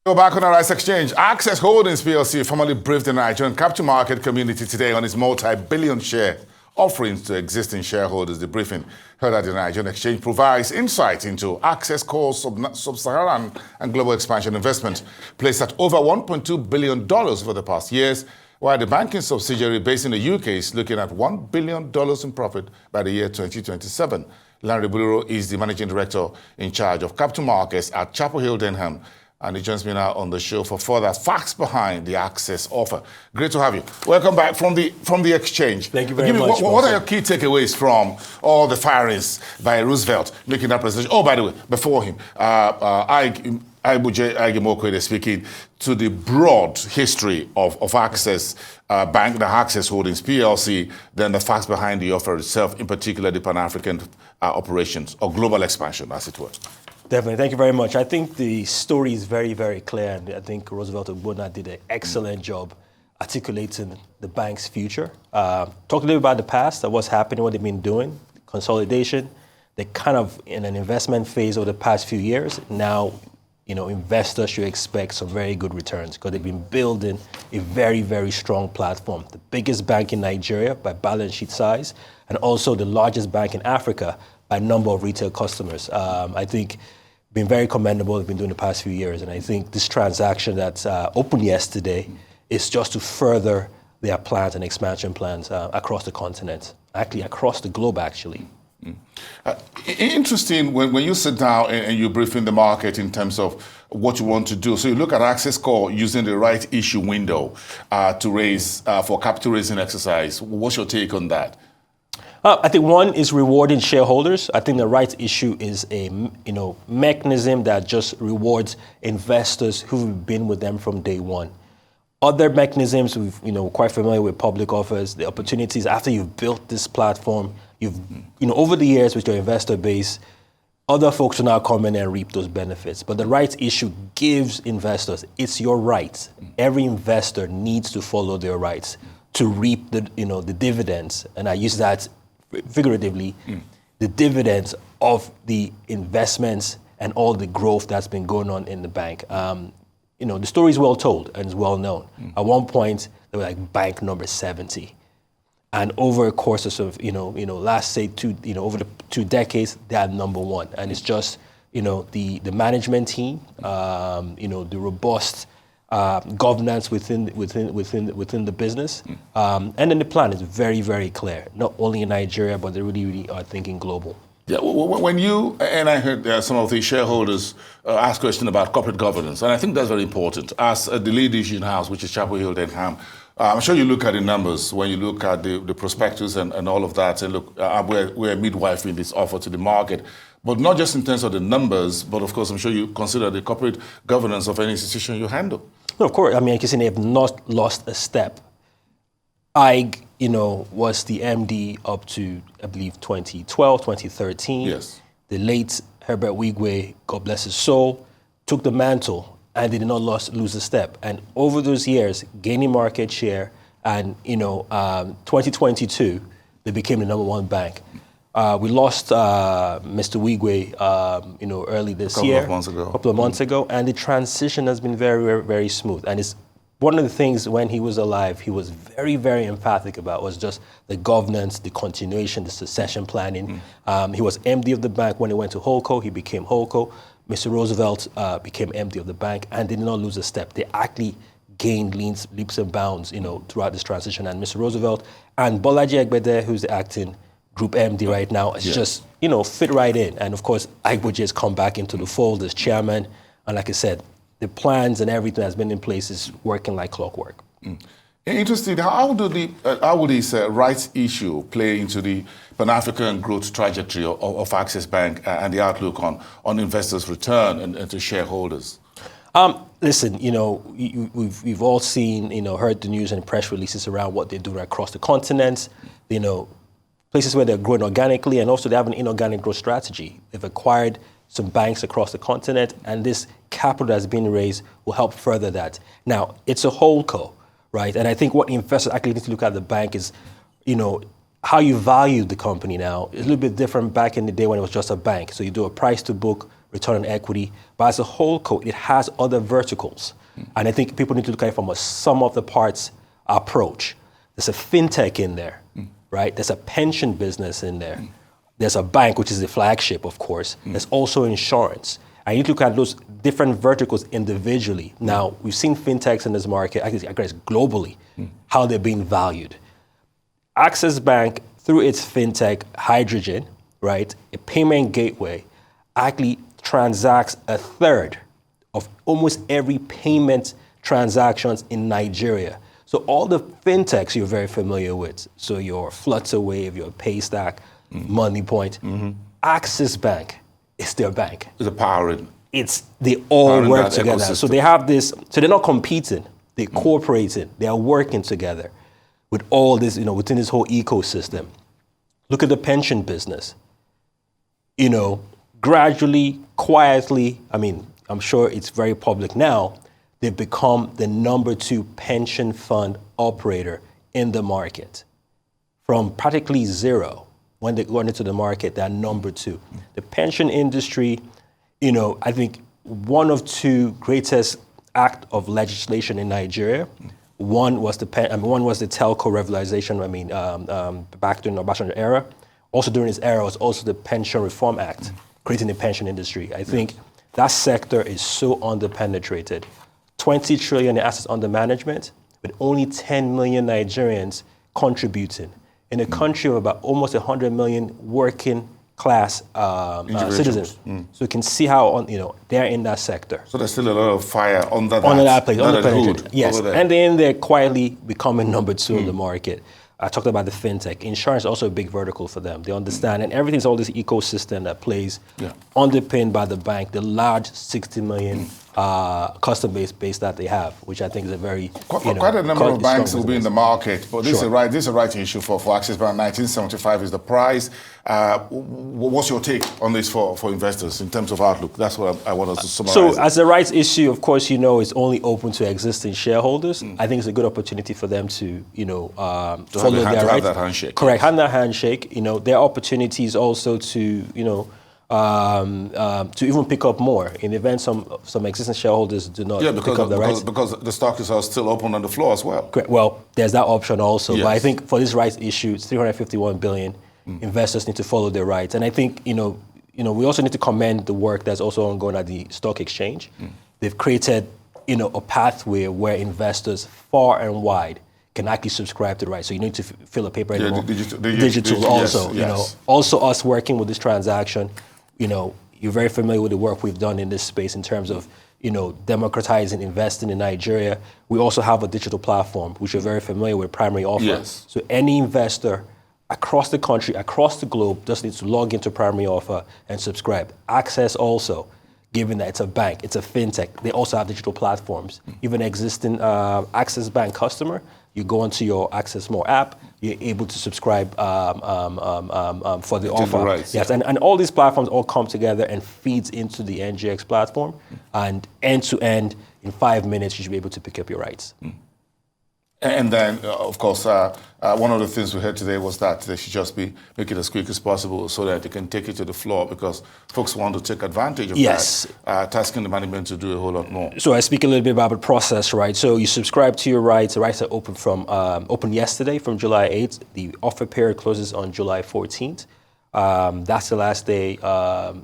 Go back on our Rice Exchange. Access Holdings PLC formally briefed the Nigerian capital market community today on its multi-billion share offerings to existing shareholders. The briefing held at the Nigerian Exchange provides insight into Access Core's sub-Saharan and global expansion investment, placed at over $1.2 billion over the past years, while the banking subsidiary based in the UK is looking at $1 billion in profit by the year 2027. Lanre Buluro is the managing director in charge of capital markets at Chapel Hill, Denham. And he joins me now on the show for further facts behind the Access offer. Great to have you. Welcome back from the exchange. Thank you very much. What are your key takeaways from all the firings by Roosevelt making that presentation? Oh, by the way, before him, Igimokwe speaking to the broad history of Access Bank, the Access Holdings PLC, then the facts behind the offer itself, in particular the Pan-African operations or global expansion, as it were. Definitely. Thank you very much. I think the story is very, very clear, and I think Roosevelt Ogbonna did an excellent job articulating the bank's future. Talk a little bit about the past, what's happening, what they've been doing, consolidation. They're kind of in an investment phase over the past few years. Now, investors should expect some very good returns because they've been building a very, very strong platform. The biggest bank in Nigeria by balance sheet size, and also the largest bank in Africa by number of retail customers. I think been very commendable. They've been doing the past few years, and I think this transaction that's opened yesterday is just to further their plans and expansion plans across the continent, actually across the globe, actually. Interesting when you sit down and you're briefing the market in terms of what you want to do. So you look at Access Core using the right issue window to raise for capital raising exercise. What's your take on that? I think one is rewarding shareholders. I think the rights issue is a mechanism that just rewards investors who've been with them from day one. Other mechanisms, we're quite familiar with public offers, the opportunities after you've built this platform, over the years with your investor base, other folks will now come in and reap those benefits. But the rights issue gives investors, it's your right. Every investor needs to follow their rights to reap the dividends, and I use that figuratively, the dividends of the investments and all the growth that's been going on in the bank. The story is well told and is well known. At one point, they were like bank number 70. And over a course of, last say over the 2 decades, they are number one. And it's just, the management team, the robust governance within the business, and then the plan is very, very clear. Not only in Nigeria, but they really, really are thinking global. Yeah, when you and I heard some of the shareholders ask questions about corporate governance, and I think that's very important. As the lead issue in house, which is Chapel Hill, Denham, I'm sure you look at the numbers when you look at the prospectus and all of that. And look, we're midwifing this offer to the market. But not just in terms of the numbers, but of course, I'm sure you consider the corporate governance of any institution you handle. No, of course. I mean, they have not lost a step. Was the MD up to, I believe, 2012, 2013. Yes. The late Herbert Wigwe, God bless his soul, took the mantle and they did not lose a step. And over those years, gaining market share, and 2022, they became the number one bank. We lost Mr. Wigwe, early this year. A couple of months ago. And the transition has been very, very, very smooth. And it's one of the things when he was alive, he was very, very emphatic about was just the governance, the continuation, the succession planning. He was MD of the bank when he went to Holdco. He became Holdco. Mr. Roosevelt became MD of the bank and did not lose a step. They actually gained leaps and bounds, throughout this transition. And Mr. Roosevelt and Bolaji Egbede, who's the acting Group MD right now, is just, fit right in. And of course, Igboje has come back into the fold as chairman. And like I said, the plans and everything that's been in place is working like clockwork. Interesting. How will this rights issue play into the Pan-African growth trajectory of Access Bank and the outlook on investors' return and to shareholders? Listen, we've all seen, heard the news and press releases around what they're doing across the continent. Places where they're growing organically, and also they have an inorganic growth strategy. They've acquired some banks across the continent, and this capital that's being raised will help further that. Now, it's a holdco, right? And I think what investors actually need to look at the bank is, how you value the company now is a little bit different back in the day when it was just a bank. So you do a price to book return on equity, but as a whole code, it has other verticals. And I think people need to look at it from a sum of the parts approach. There's a fintech in there, right? There's a pension business in there. There's a bank, which is the flagship, of course. There's also insurance. I need to look at those different verticals individually. Now, we've seen fintechs in this market, I guess globally, how they're being valued. Access Bank, through its fintech, Hydrogen, right, a payment gateway, actually transacts a third of almost every payment transactions in Nigeria. So all the fintechs you're very familiar with, so your Flutterwave, your Paystack, MoneyPoint, Access Bank is their bank. It's a powering. They all Powering work that together. ecosystem. So they have this, so they're not competing, they're cooperating, they are working together with all this, within this whole ecosystem. Look at the pension business. Gradually, quietly, I'm sure it's very public now, they've become the number 2 pension fund operator in the market. From practically zero, when they went into the market, they're number 2. The pension industry, I think one of 2 greatest act of legislation in Nigeria. One was the telco revitalization, back during the Obasanjo era. Also during his era was also the Pension Reform Act, creating the pension industry. I think that sector is so underpenetrated. 20 trillion in assets under management, with only 10 million Nigerians contributing in a country of about almost 100 million working class citizens. So you can see how they're in that sector. So there's still a lot of fire under that place, under under the hood. Yes, Over there. and then they're quietly becoming number 2 in the market. I talked about the fintech. Insurance is also a big vertical for them. They understand, and everything's all this ecosystem that plays, underpinned by the bank, the large 60 million customer base that they have, which I think is a very quite a number of banks will be in the market, but this Sure. is a right issue for Access Bank. 1975 is the price. What's your take on this for investors in terms of outlook? That's what I want us to summarize. So as a rights issue, of course, it's only open to existing shareholders. I think it's a good opportunity for them to, follow their rights. Have that handshake. Correct, have that handshake. There are opportunities also to, to even pick up more in the event some existing shareholders do not pick up the rights. Because the stock is still open on the floor as well. Correct. Well, there's that option also. Yes. But I think for this rights issue, it's 351 billion. Investors need to follow their rights. And I think, we also need to commend the work that's also ongoing at the stock exchange. They've created, a pathway where investors far and wide can actually subscribe to the rights. So you need to fill a paper anymore. Digital also, yes. Also us working with this transaction, you're very familiar with the work we've done in this space in terms of, democratizing investing in Nigeria. We also have a digital platform, which you're very familiar with, Primary Offer. Yes. So any investor across the country, across the globe, just needs to log into Primary Offer and subscribe. Access also, given that it's a bank, it's a fintech, they also have digital platforms. Even existing Access Bank customer, you go onto your Access More app, you're able to subscribe for the offer. Rights, yes, and all these platforms all come together and feeds into the NGX platform, and end to end, in 5 minutes, you should be able to pick up your rights. And then, of course, one of the things we heard today was that they should just make it as quick as possible so that they can take it to the floor, because folks want to take advantage of that, tasking the management to do a whole lot more. So I speak a little bit about the process, right? So you subscribe to your rights. The rights are open yesterday from July 8th. The offer period closes on July 14th. That's the last day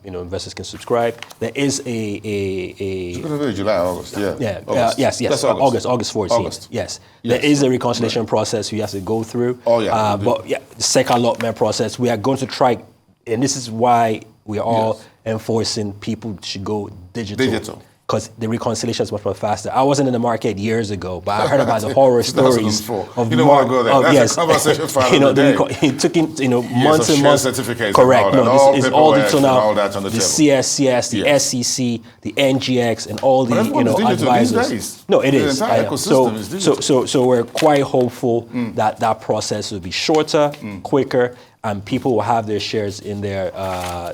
investors can subscribe. There is It's going to be July, August, yes. That's August 14th. August. Yes. There is a reconciliation process you have to go through. Oh, yeah. The second allotment process, we are going to try, and this is why we are all enforcing people should go digital. Because the reconciliation is much more faster. I wasn't in the market years ago, but I heard about the horror stories of you don't want to go there. That's a conversation for another day. It took months and months. Certificates. Correct. No, this is all digital now. All that on the CSCS, the SEC, the NGX, and all the advisors. These days. No, it is. The entire ecosystem is digital. So we're quite hopeful that process will be shorter, quicker, and people will have their shares in their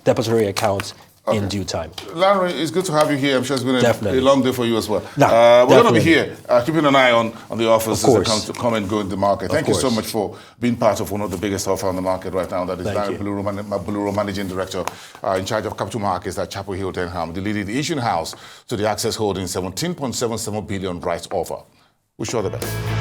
depository accounts in due time. Lanre, it's good to have you here. I'm sure it's been a long day for you as well. Nah, we're going to be here keeping an eye on the offers as they come and go in the market. Thank you so much for being part of one of the biggest offers on the market right now. That is Lanre Buluro, Managing Director in charge of capital markets at Chapel Hill, Denham, the leading issuing house to the Access Holdings 17.77 billion rights offer. Wish you all the best.